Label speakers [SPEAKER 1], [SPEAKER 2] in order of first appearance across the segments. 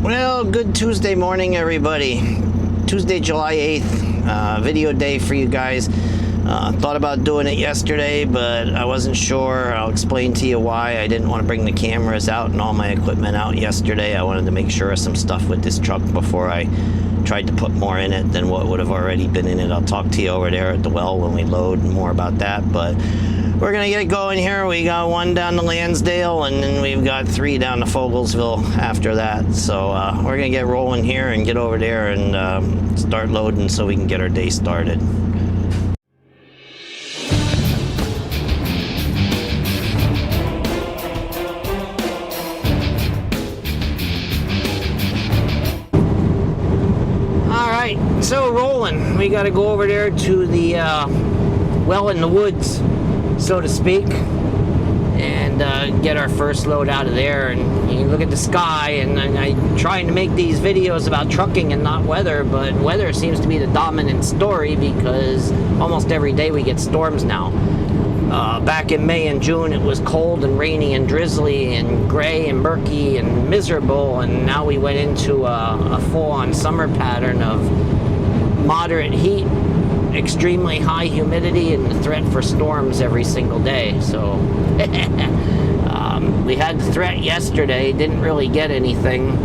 [SPEAKER 1] Well, good Tuesday morning, everybody. Tuesday, July 8th, video day for you guys. Thought about doing it yesterday, but I wasn't sure. I'll explain to you why. I didn't want to bring the cameras out and all my equipment out yesterday. I wanted to make sure of some stuff with this truck before I tried to put more in it than what would have already been in it. I'll talk to you over there at the well when we load and more about that, but we're gonna get it going here. We got one down to Lansdale, and then we've got 3 down to Fogelsvilles after that. So we're gonna get rolling here and get over there and start loading so we can get our day started. All right, so rolling. We gotta go over there to the well in the woods, so to speak, and get our first load out of there. And you look at the sky, and I'm trying to make these videos about trucking and not weather, but weather seems to be the dominant story because almost every day we get storms now. Back in May and June it was cold and rainy and drizzly and gray and murky and miserable, and now we went into a full-on summer pattern of moderate heat, extremely high humidity, and the threat for storms every single day. So we had the threat yesterday, didn't really get anything,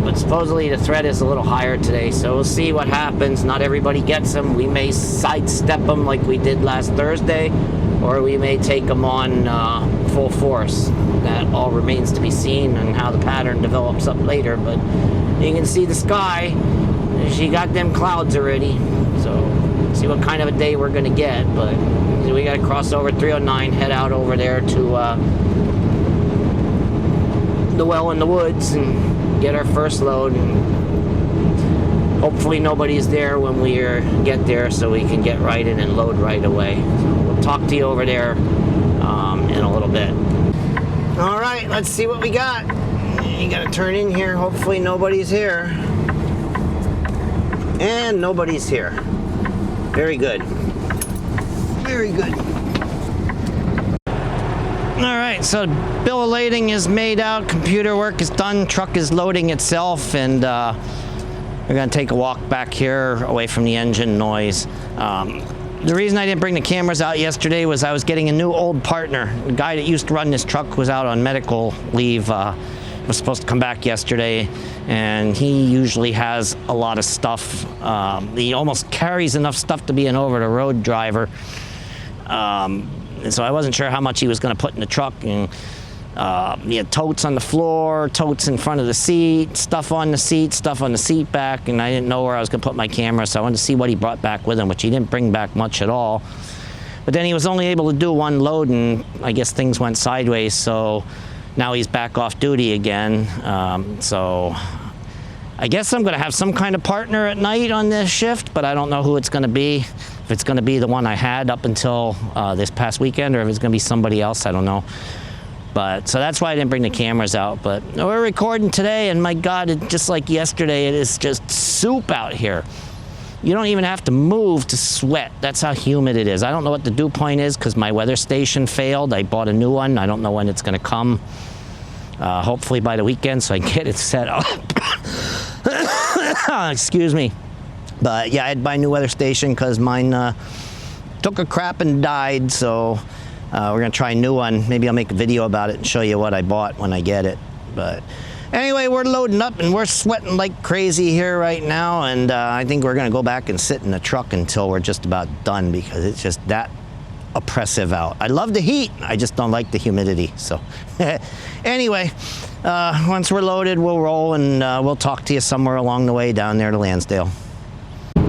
[SPEAKER 1] but supposedly the threat is a little higher today, so we'll see what happens. Not everybody gets them. We may sidestep them like we did last Thursday, or we may take them on full force. That all remains to be seen and how the pattern develops up later, but you can see the sky. She got them clouds already, so see what kind of a day we're gonna get. But we gotta cross over 309, head out over there to the well in the woods and get our first load, and hopefully nobody's there when we get there so we can get right in and load right away. So we'll talk to you over there in a little bit. All right, let's see what we got. You gotta turn in here. Hopefully nobody's here. And nobody's here. Very good. Very good. All right, so bill of lading is made out, computer work is done, truck is loading itself, and we're gonna take a walk back here away from the engine noise. The reason I didn't bring the cameras out yesterday was I was getting a new old partner. The guy that used to run this truck was out on medical leave. Was supposed to come back yesterday, and he usually has a lot of stuff. He almost carries enough stuff to be an over-the-road driver. And so I wasn't sure how much he was going to put in the truck. And he had totes on the floor, totes in front of the seat, stuff on the seat, stuff on the seat back, and I didn't know where I was going to put my camera, so I wanted to see what he brought back with him, which he didn't bring back much at all. But then he was only able to do one load, and I guess things went sideways, so now he's back off duty again. So I guess I'm going to have some kind of partner at night on this shift, but I don't know who it's going to be. If it's going to be the one I had up until this past weekend, or if it's going to be somebody else, I don't know. But so that's why I didn't bring the cameras out. But we're recording today, and my God, just like yesterday, it is just soup out here. You don't even have to move to sweat. That's how humid it is. I don't know what the dew point is because my weather station failed. I bought a new one. I don't know when it's going to come. Hopefully by the weekend so I can get it set up. Excuse me. But yeah, I had to buy a new weather station because mine took a crap and died. So we're going to try a new one. Maybe I'll make a video about it and show you what I bought when I get it. But anyway, we're loading up and we're sweating like crazy here right now, and I think we're gonna go back and sit in the truck until we're just about done because it's just that oppressive out. I love the heat, I just don't like the humidity. So anyway, once we're loaded, we'll roll, and we'll talk to you somewhere along the way down there to Lansdale. All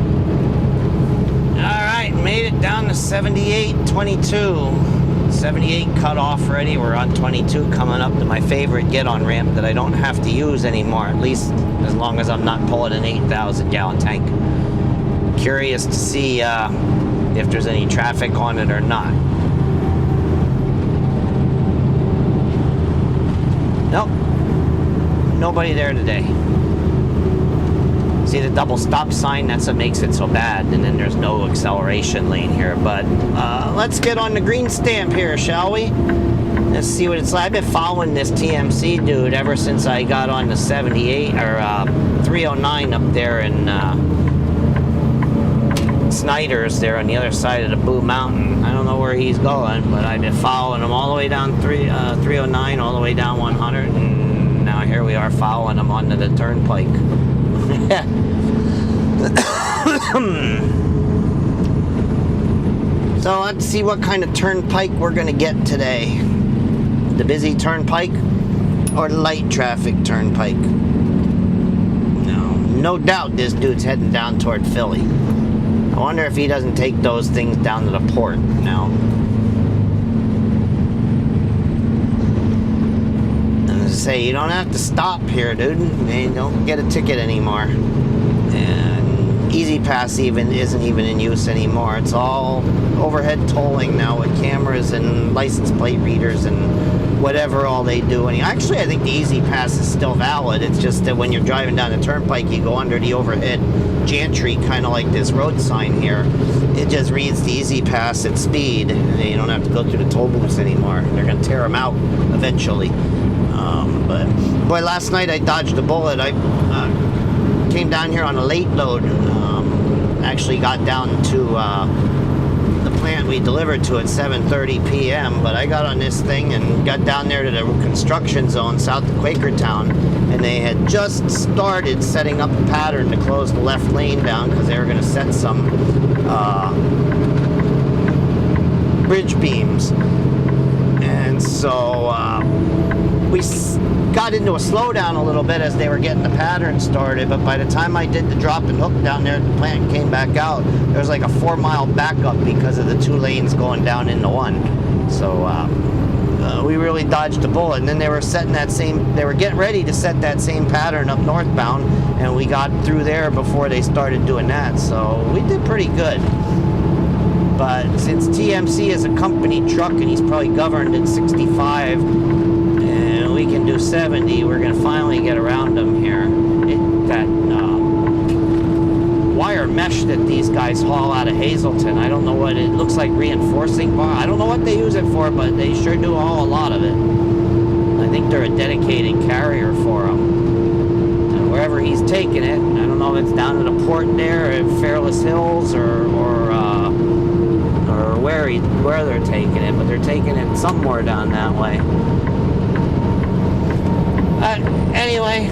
[SPEAKER 1] right, made it down to 78.22. 78 cut off already. We're on 22, coming up to my favorite get-on ramp that I don't have to use anymore, at least as long as I'm not pulling an 8,000 gallon tank. Curious to see if there's any traffic on it or not. Nope, nobody there today. See the double stop sign? That's what makes it so bad. And then there's no acceleration lane here. But let's get on the green stamp here, shall we? Let's see what it's like. I've been following this TMC dude ever since I got on the 78 or 309 up there in Snyder's there on the other side of the Blue Mountain. I don't know where he's going, but I've been following him all the way down 309, all the way down 100, and now here we are following him onto the turnpike. So let's see what kind of turnpike we're gonna get today. The busy turnpike or the light traffic turnpike? No doubt this dude's heading down toward Philly. I wonder if he doesn't take those things down to the port now. As I say, you don't have to stop here, dude. You don't get a ticket anymore. And Easy Pass isn't even in use anymore. It's all overhead tolling now with cameras and license plate readers and whatever all they do. And actually, I think the Easy Pass is still valid. It's just that when you're driving down the turnpike, you go under the overhead gantry, kind of like this road sign here. It just reads the Easy Pass at speed, and you don't have to go through the toll booths anymore. They're going to tear them out eventually. But boy, last night I dodged a bullet. I came down here on a late load. Actually got down to the plant we delivered to at 7:30 p.m. But I got on this thing and got down there to the construction zone south of Quakertown, and they had just started setting up a pattern to close the left lane down because they were going to set some bridge beams. And so we got into a slowdown a little bit as they were getting the pattern started, but by the time I did the drop and hook down there at the plant and came back out, there was like a 4-mile backup because of the 2 lanes going down into one. So we really dodged a bullet. And then they were getting ready to set that same pattern up northbound, and we got through there before they started doing that. So we did pretty good. But since TMC is a company truck and he's probably governed at 65, we can do 70, we're going to finally get around them here. That wire mesh that these guys haul out of Hazleton, I don't know what it looks like, reinforcing bar. I don't know what they use it for, but they sure do haul a lot of it. I think they're a dedicated carrier for them. And wherever he's taking it, I don't know if it's down to the port there at Fairless Hills or where they're taking it, but they're taking it somewhere down that way. Anyway,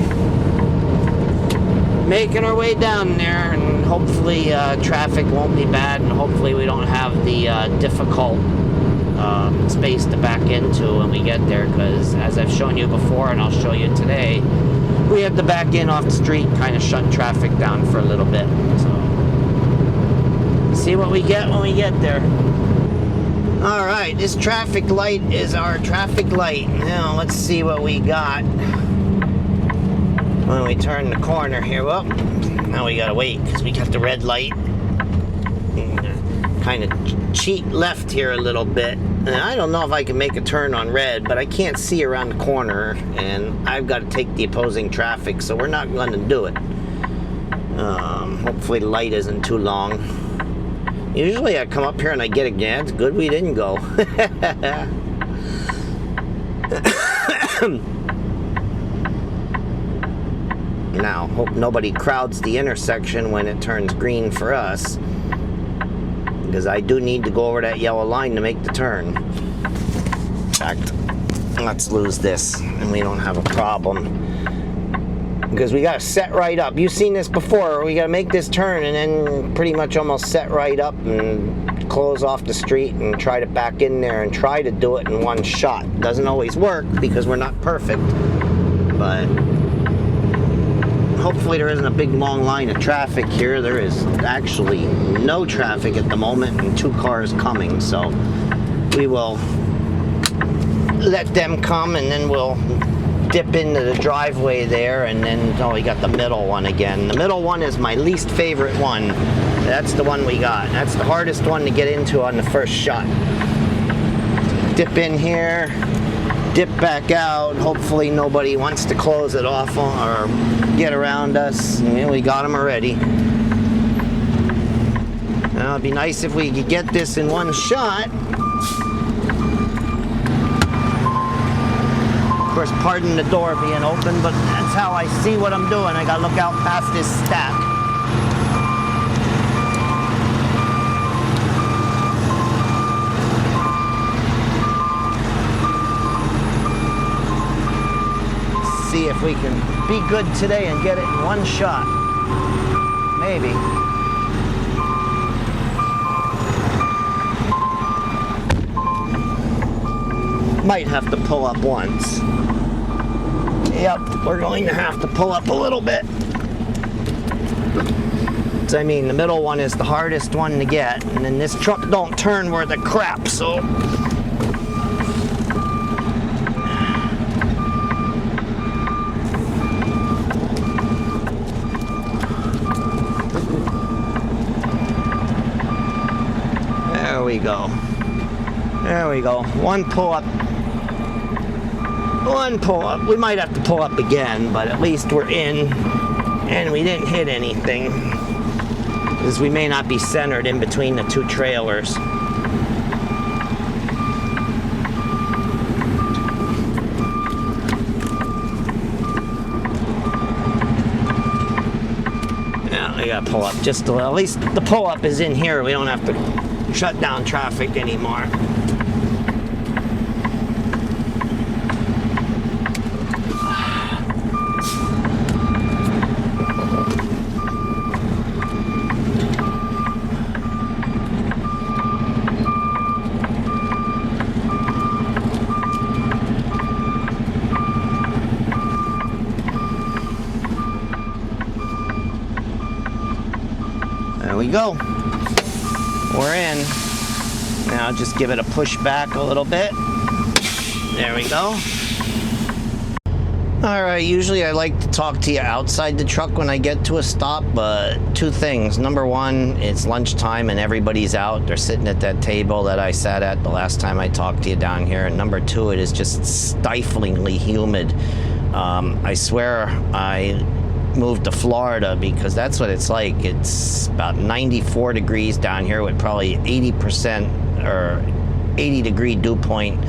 [SPEAKER 1] making our way down there, and hopefully traffic won't be bad, and hopefully we don't have the difficult space to back into when we get there, because as I've shown you before and I'll show you today, we have to back in off the street, kind of shut traffic down for a little bit. So see what we get when we get there. All right, this traffic light is our traffic light. Now let's see what we got when we turn the corner here. Well, now we gotta wait because we got the red light. Kind of cheat left here a little bit. And I don't know if I can make a turn on red, but I can't see around the corner, and I've got to take the opposing traffic, so we're not going to do it. Hopefully the light isn't too long. Usually I come up here and I get a gas. It's good we didn't go. Now, hope nobody crowds the intersection when it turns green for us, because I do need to go over that yellow line to make the turn. In fact, let's lose this and we don't have a problem. Because we got to set right up. You've seen this before. We got to make this turn and then pretty much almost set right up and close off the street and try to back in there and try to do it in one shot. Doesn't always work because we're not perfect, but hopefully there isn't a big long line of traffic here. There is actually no traffic at the moment and 2 cars coming, so we will let them come and then we'll dip into the driveway there, and then we got the middle one again. The middle one is my least favorite one. That's the one we got. That's the hardest one to get into on the first shot. Dip in here, dip back out. Hopefully nobody wants to close it off or get around us. And we got them already. Now it'd be nice if we could get this in one shot. Of course, pardon the door being open, but that's how I see what I'm doing. I gotta look out past this stack. See if we can be good today and get it in one shot. Maybe. Might have to pull up once. Yep, we're going to have to pull up a little bit. So, I mean, the middle one is the hardest one to get, and then this truck don't turn worth a crap, so. There we go. There we go. One pull up. One pull up. We might have to pull up again, but at least we're in and we didn't hit anything, because we may not be centered in between the two trailers. Yeah, we gotta pull up just a little. At least the pull up is in here. We don't have to shut down traffic anymore. There we go. We're in. Now just give it a push back a little bit. There we go. Alright, usually I like to talk to you outside the truck when I get to a stop, but two things. Number one, it's lunchtime and everybody's out. They're sitting at that table that I sat at the last time I talked to you down here. And number two, it is just stiflingly humid. I swear I moved to Florida because that's what it's like. It's about 94 degrees down here with probably 80% or 80 degree dew point,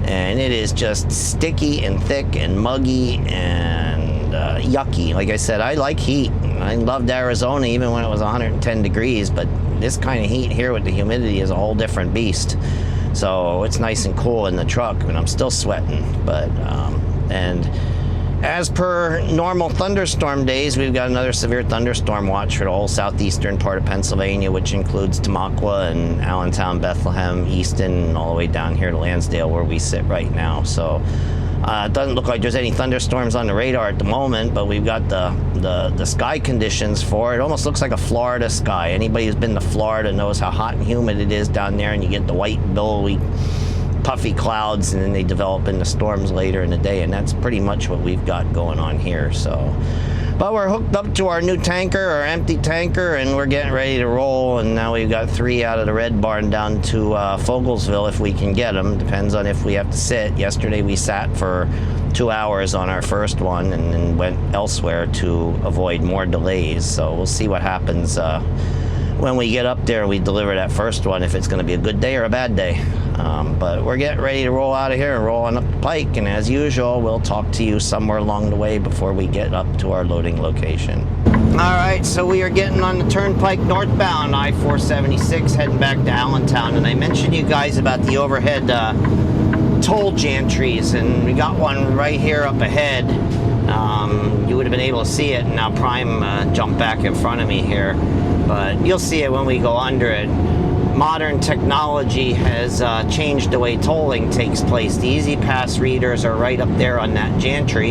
[SPEAKER 1] and it is just sticky and thick and muggy and yucky. Like I said, I like heat. I loved Arizona even when it was 110 degrees, but this kind of heat here with the humidity is a whole different beast. So it's nice and cool in the truck, and I'm still sweating. But and as per normal thunderstorm days, we've got another severe thunderstorm watch for the whole southeastern part of Pennsylvania, which includes Tamaqua and Allentown, Bethlehem, Easton, and all the way down here to Lansdale where we sit right now. So it doesn't look like there's any thunderstorms on the radar at the moment, but we've got the sky conditions for it. It almost looks like a Florida sky. Anybody who's been to Florida knows how hot and humid it is down there, and you get the white, billowy, puffy clouds, and then they develop into storms later in the day, and that's pretty much what we've got going on here. So, but we're hooked up to our new tanker, our empty tanker, and we're getting ready to roll. And now we've got 3 out of the red barn down to Fogelsville if we can get them. Depends on if we have to sit. Yesterday we sat for 2 hours on our first one and then went elsewhere to avoid more delays. So we'll see what happens when we get up there. We deliver that first one, if it's going to be a good day or a bad day. But we're getting ready to roll out of here and roll on up the pike, and as usual, we'll talk to you somewhere along the way before we get up to our loading location. Alright, so we are getting on the turnpike northbound, I-476, heading back to Allentown, and I mentioned you guys about the overhead toll gantries, and we got one right here up ahead. You would have been able to see it, and now Prime jumped back in front of me here, but you'll see it when we go under it. Modern technology has changed the way tolling takes place. The Easy Pass readers are right up there on that gantry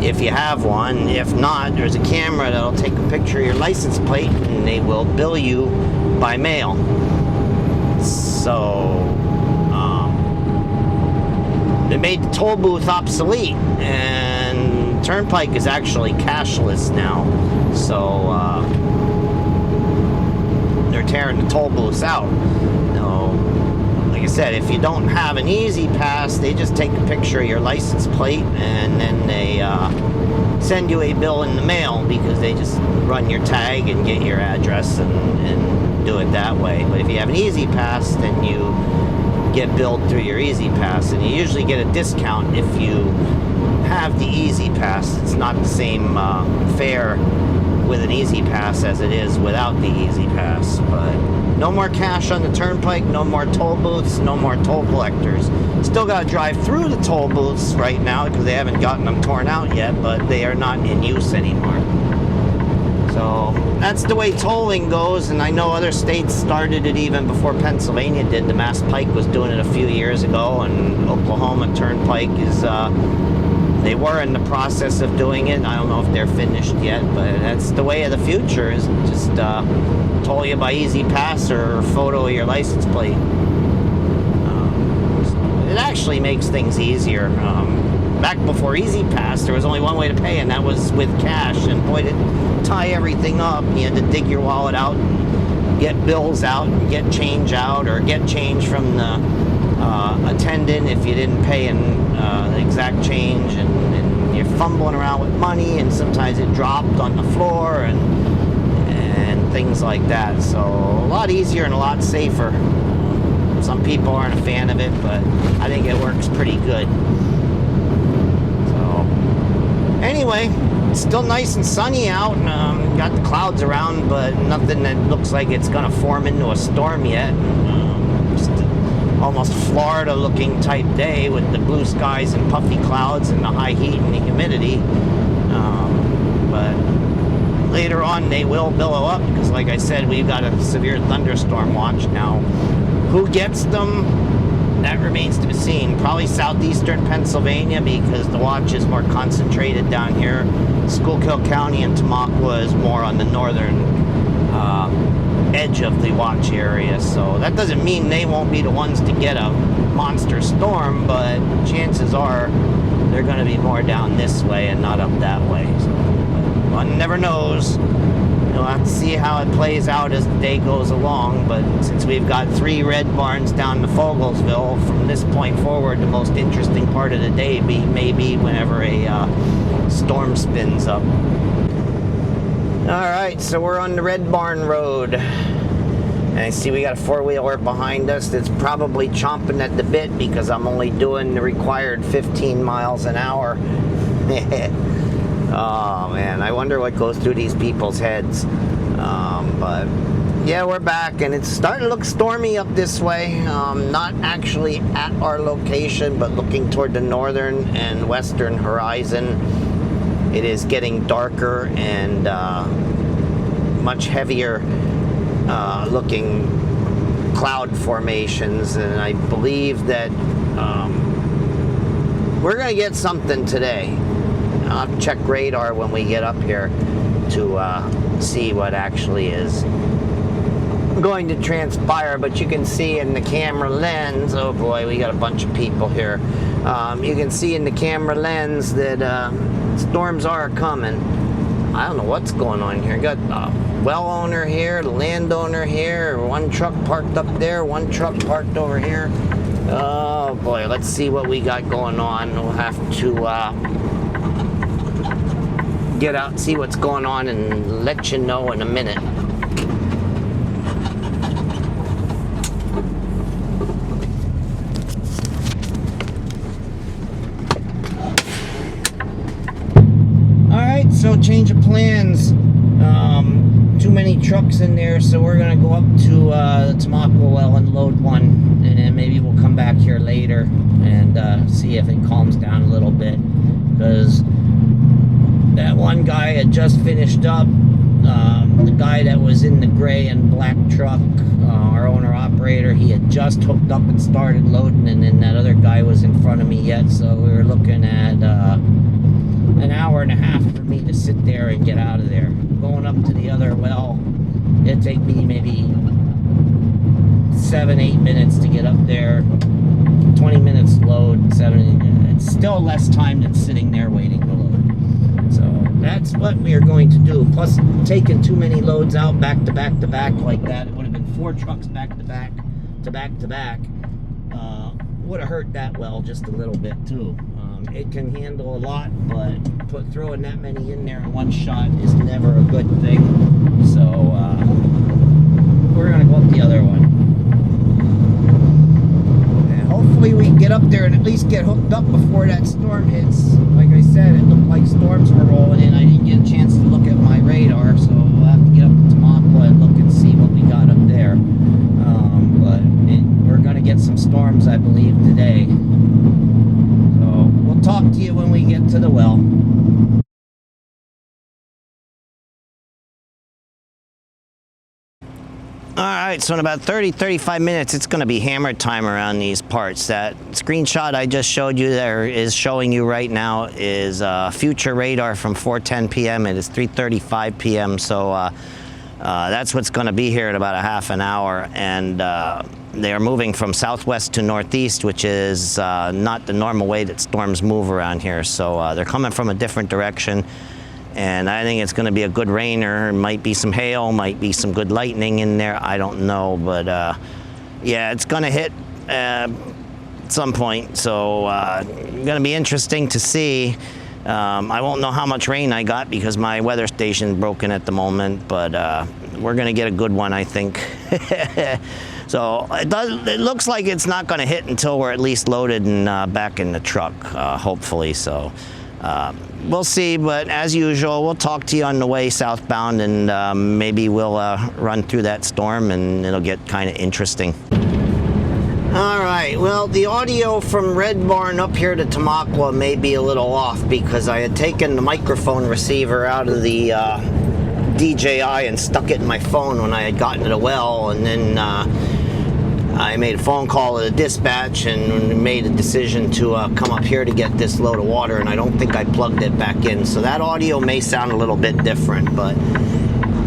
[SPEAKER 1] if you have one. If not, there's a camera that'll take a picture of your license plate and they will bill you by mail. So they made the toll booth obsolete, and Turnpike is actually cashless now. So they're tearing the toll booths out. No, like I said, if you don't have an Easy Pass, they just take a picture of your license plate and then they send you a bill in the mail, because they just run your tag and get your address and do it that way. But if you have an Easy Pass, then you get billed through your Easy Pass, and you usually get a discount if you have the Easy Pass. It's not the same fare with an Easy Pass as it is without the Easy Pass. But no more cash on the turnpike, no more toll booths, no more toll collectors. Still got to drive through the toll booths right now because they haven't gotten them torn out yet, but they are not in use anymore. So that's the way tolling goes, and I know other states started it even before Pennsylvania did. The Mass Pike was doing it a few years ago, and Oklahoma Turnpike is, they were in the process of doing it. I don't know if they're finished yet, but that's the way of the future, is just toll you by Easy Pass or photo of your license plate. It actually makes things easier. Back before Easy Pass, there was only one way to pay, and that was with cash. And boy, to tie everything up, you had to dig your wallet out and get bills out and get change out, or get change from the attendant if you didn't pay in the exact change, and you're fumbling around with money, and sometimes it dropped on the floor and things like that. So a lot easier and a lot safer. Some people aren't a fan of it, but I think it works pretty good. Anyway, it's still nice and sunny out. Got the clouds around, but nothing that looks like it's going to form into a storm yet. Just almost Florida-looking type day with the blue skies and puffy clouds and the high heat and the humidity. But later on, they will billow up because, like I said, we've got a severe thunderstorm watch now. Who gets them? That remains to be seen. Probably southeastern Pennsylvania, because the watch is more concentrated down here. Schuylkill County and Tamaqua is more on the northern edge of the watch area. So that doesn't mean they won't be the ones to get a monster storm, but chances are they're going to be more down this way and not up that way. So one never knows. We'll have to see how it plays out as the day goes along, but since we've got 3 red barns down to Fogelsville, from this point forward, the most interesting part of the day may be whenever a storm spins up. Alright, so we're on the Red Barn Road. And I see we got a 4-wheeler behind us that's probably chomping at the bit because I'm only doing the required 15 miles an hour. Oh man, I wonder what goes through these people's heads. But yeah, we're back, and it's starting to look stormy up this way. Not actually at our location, but looking toward the northern and western horizon. It is getting darker and much heavier looking cloud formations, and I believe that we're going to get something today. I'll have to check radar when we get up here to see what actually is going to transpire, but you can see in the camera lens, oh boy, we got a bunch of people here. You can see in the camera lens that storms are coming. I don't know what's going on here. Got the well owner here, the landowner here, one truck parked up there, one truck parked over here. Oh boy, let's see what we got going on. We'll have to get out and see what's going on and let you know in a minute. Alright, so change of plans. Too many trucks in there, so we're gonna go up to the Tamaqua well and load one, and then maybe we'll come back here later and see if it calms down a little bit, because that one guy had just finished up. The guy that was in the gray and black truck, our owner-operator, he had just hooked up and started loading, and then that other guy was in front of me yet, so we were looking at an hour and a half for me to sit there and get out of there. Going up to the other well, it'd take me maybe 7-8 minutes to get up there. 20 minutes to load, 7. It's still less time than sitting there waiting to load. So that's what we are going to do. Plus, taking too many loads out back to back to back like that, it would have been 4 trucks back to back to back to back. Would have hurt that well just a little bit too. It can handle a lot, but throwing that many in there in one shot is never a good thing. So we're gonna go up the other one. hopefully we can get up there and at least get hooked up before that storm hits. Like I said, it looked like storms were rolling in. I didn't get a chance to look at my radar, so we'll have to get up to Tamaqua and look and see what we got up there. We're going to get some storms, I believe, today. So we'll talk to you when we get to the well. Alright, so in about 30-35 minutes, it's going to be hammer time around these parts. That screenshot I just showed you there is showing you right now is future radar from 4:10 p.m. It is 3:35 p.m. So that's what's going to be here in about a half an hour. And they are moving from southwest to northeast, which is not the normal way that storms move around here. So they're coming from a different direction. And I think it's going to be a good rainer. Might be some hail, might be some good lightning in there. I don't know, but yeah, it's going to hit at some point. So going to be interesting to see. I won't know how much rain I got because my weather station's broken at the moment, but we're going to get a good one, I think. So it looks like it's not going to hit until we're at least loaded and back in the truck, hopefully. So. We'll see, but as usual, we'll talk to you on the way southbound, and maybe we'll run through that storm, and it'll get kind of interesting. All right, well, the audio from Red Barn up here to Tamaqua may be a little off because I had taken the microphone receiver out of the DJI and stuck it in my phone when I had gotten to the well, and then I made a phone call to the dispatch and made a decision to come up here to get this load of water, and I don't think I plugged it back in, so that audio may sound a little bit different. But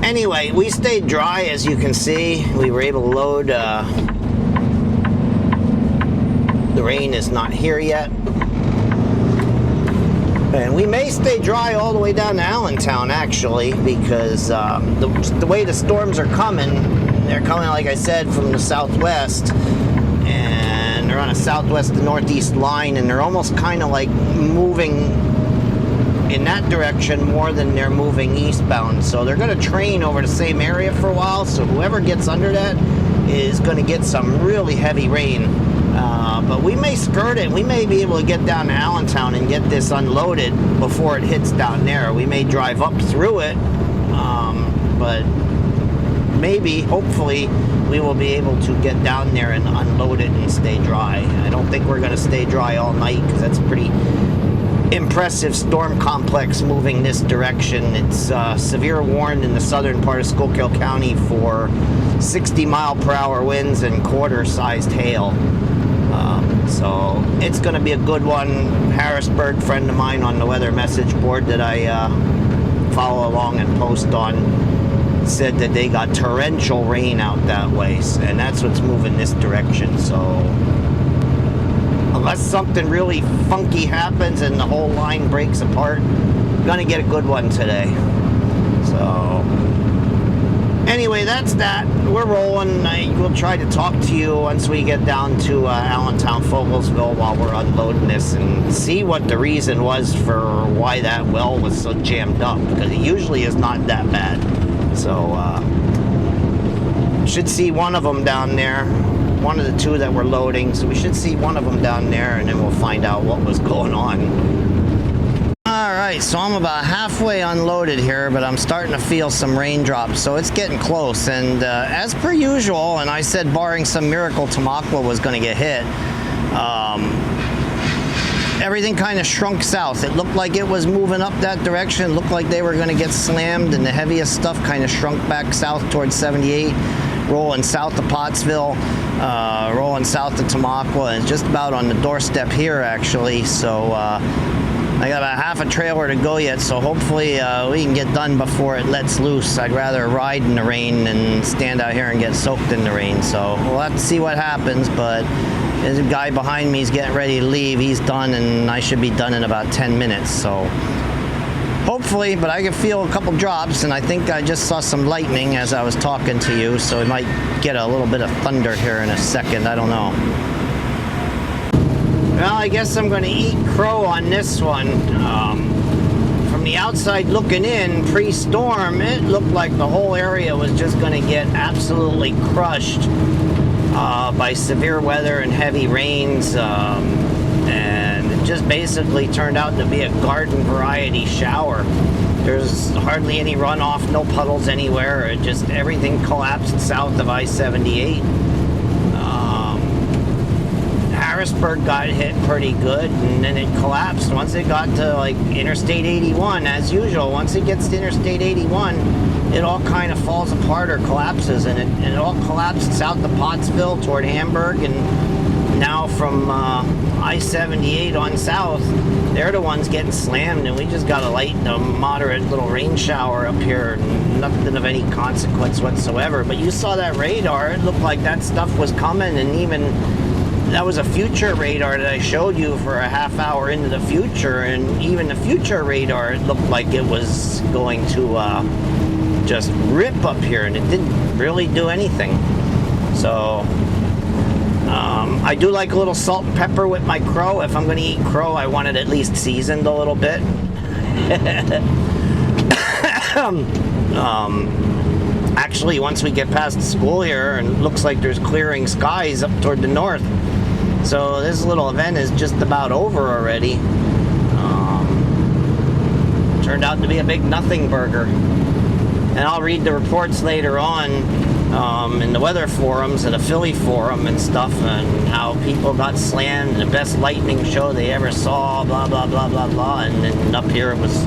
[SPEAKER 1] anyway, we stayed dry, as you can see. We were able to load. The rain is not here yet, and we may stay dry all the way down to Allentown, actually, because the way the storms are coming, they're coming, like I said, from the southwest, and they're on a southwest to northeast line, and they're almost kind of like moving in that direction more than they're moving eastbound. So they're going to train over the same area for a while, so whoever gets under that is going to get some really heavy rain. But we may skirt it. We may be able to get down to Allentown and get this unloaded before it hits down there. We may drive up through it, but maybe, hopefully, we will be able to get down there and unload it and stay dry. I don't think we're going to stay dry all night because that's a pretty impressive storm complex moving this direction. It's severe warned in the southern part of Schuylkill County for 60-mile-per-hour winds and quarter-sized hail. So it's going to be a good one. Harrisburg, friend of mine on the weather message board that I follow along and post on, said that they got torrential rain out that way, and that's what's moving this direction. So unless something really funky happens and the whole line breaks apart, we're gonna get a good one today. So anyway, that's that. We're rolling. We'll try to talk to you once we get down to Allentown, Fogelsville, while we're unloading this, and see what the reason was for why that well was so jammed up, because it usually is not that bad. So should see one of them down there, one of the two that we're loading. So we should see one of them down there, and then we'll find out what was going on. All right, so I'm about halfway unloaded here, but I'm starting to feel some raindrops, so it's getting close. And as per usual, and I said barring some miracle, Tamaqua was going to get hit. Everything kind of shrunk south. It looked like it was moving up that direction. It looked like they were going to get slammed, and the heaviest stuff kind of shrunk back south towards 78, rolling south to Pottsville, rolling south to Tamaqua, and just about on the doorstep here, actually. So I got about half a trailer to go yet, so hopefully we can get done before it lets loose. I'd rather ride in the rain than stand out here and get soaked in the rain. So we'll have to see what happens, but there's a guy behind me is getting ready to leave. He's done, and I should be done in about 10 minutes. So hopefully, but I can feel a couple drops, and I think I just saw some lightning as I was talking to you, so we might get a little bit of thunder here in a second. I don't know. Well, I guess I'm going to eat crow on this one. From the outside looking in, pre-storm, it looked like the whole area was just going to get absolutely crushed. by severe weather and heavy rains, and it just basically turned out to be a garden variety shower. There's hardly any runoff, no puddles anywhere. It just, everything collapsed south of I-78. Harrisburg got hit pretty good, and then it collapsed once it got to like Interstate 81. As usual, once it gets to Interstate 81, it all kind of falls apart or collapses, and it all collapsed south of Pottsville toward Hamburg, and now from I-78 on south, they're the ones getting slammed, and we just got a moderate little rain shower up here, nothing of any consequence whatsoever. But you saw that radar, it looked like that stuff was coming, and even that was a future radar that I showed you for a half hour into the future, and even the future radar, it looked like it was going to just rip up here, and it didn't really do anything. So I do like a little salt and pepper with my crow. If I'm going to eat crow, I want it at least seasoned a little bit. Actually, once we get past school here, and it looks like there's clearing skies up toward the north, so this little event is just about over already. Turned out to be a big nothing burger. And I'll read the reports later on in the weather forums and the Philly forum and stuff, and how people got slammed, the best lightning show they ever saw, blah, blah, blah, blah, blah. And then up here it was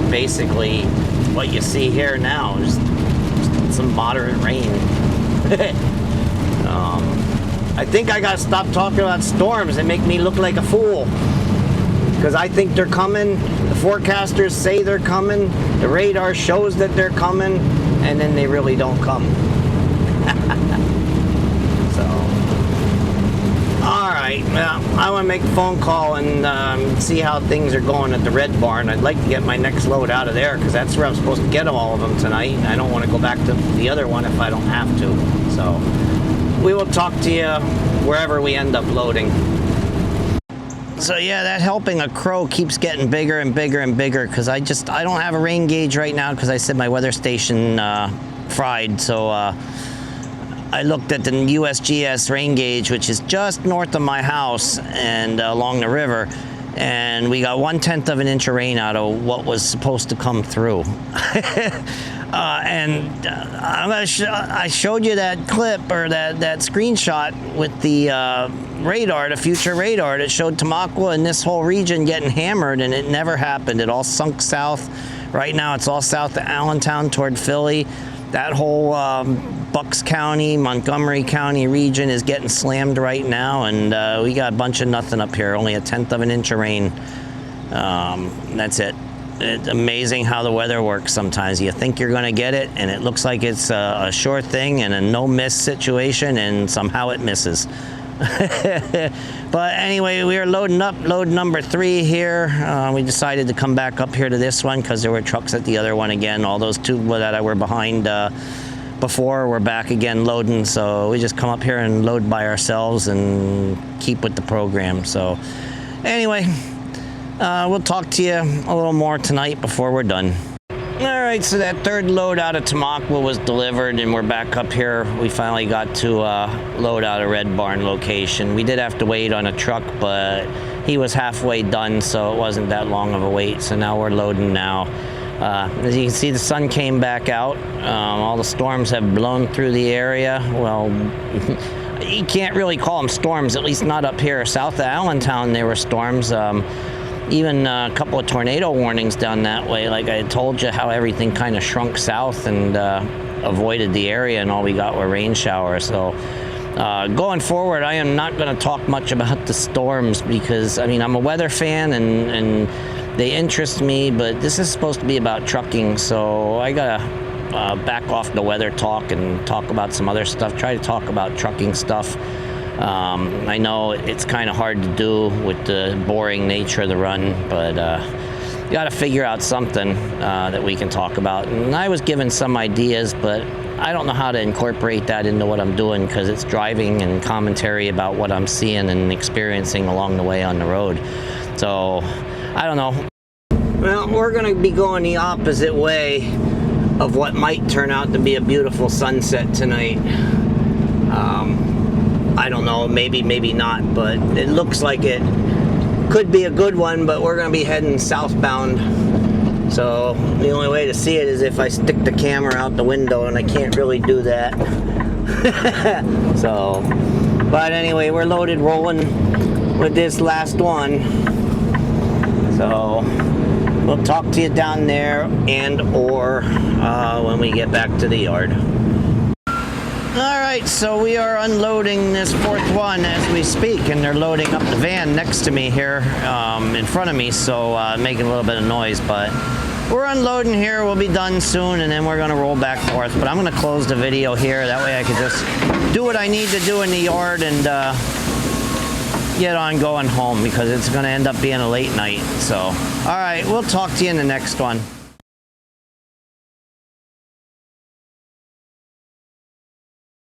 [SPEAKER 1] basically what you see here now, just some moderate rain. I think I gotta stop talking about storms and make me look like a fool, because I think they're coming. The forecasters say they're coming. The radar shows that they're coming, and then they really don't come. So, all right. Well, I want to make a phone call and see how things are going at the Red Barn. I'd like to get my next load out of there, because that's where I'm supposed to get all of them tonight. I don't want to go back to the other one if I don't have to. So, we will talk to you wherever we end up loading. So yeah, that helping a crow keeps getting bigger and bigger and bigger, because I don't have a rain gauge right now, because I said my weather station fried. So I looked at the USGS rain gauge, which is just north of my house and along the river, and we got 1/10 of an inch of rain out of what was supposed to come through. I showed you that clip, or that screenshot with the radar, the future radar that showed Tamaqua and this whole region getting hammered, and it never happened. It all sunk south. Right now it's all south of Allentown toward Philly. That whole Bucks County, Montgomery County region is getting slammed right now, and we got a bunch of nothing up here, only 1/10 of an inch of rain. That's it. It's amazing how the weather works sometimes. You think you're going to get it, and it looks like it's a sure thing and a no-miss situation, and somehow it misses. But anyway, we are loading up, load number 3 here. We decided to come back up here to this one because there were trucks at the other one again. All those 2 that I were behind before were back again loading, so we just come up here and load by ourselves and keep with the program. So anyway, we'll talk to you a little more tonight before we're done. All right, so that 3rd load out of Tamaqua was delivered, and we're back up here. We finally got to load out a Red Barn location. We did have to wait on a truck, but he was halfway done, so it wasn't that long of a wait. So now we're loading now. As you can see, the sun came back out. All the storms have blown through the area. Well, you can't really call them storms, at least not up here. South of Allentown, there were storms. Even a couple of tornado warnings down that way. Like I told you, how everything kind of shrunk south and avoided the area, and all we got were rain showers. So going forward, I am not going to talk much about the storms, because I mean, I'm a weather fan and they interest me, but this is supposed to be about trucking, so I gotta back off the weather talk and talk about some other stuff. Try to talk about trucking stuff. I know it's kind of hard to do with the boring nature of the run, but you got to figure out something that we can talk about. And I was given some ideas, but I don't know how to incorporate that into what I'm doing, because it's driving and commentary about what I'm seeing and experiencing along the way on the road. So I don't know. Well, we're going to be going the opposite way of what might turn out to be a beautiful sunset tonight. I don't know, maybe not, but it looks like it could be a good one, but we're gonna be heading southbound. So the only way to see it is if I stick the camera out the window, and I can't really do that. So, but anyway, we're loaded rolling with this last one. So we'll talk to you down there and or when we get back to the yard. Alright, so we are unloading this fourth one as we speak, and they're loading up the van next to me here in front of me, so making a little bit of noise, but we're unloading here. We'll be done soon, and then we're going to roll back north. But I'm going to close the video here. That way I can just do what I need to do in the yard and get on going home, because it's going to end up being a late night. So, all right, we'll talk to you in the next one.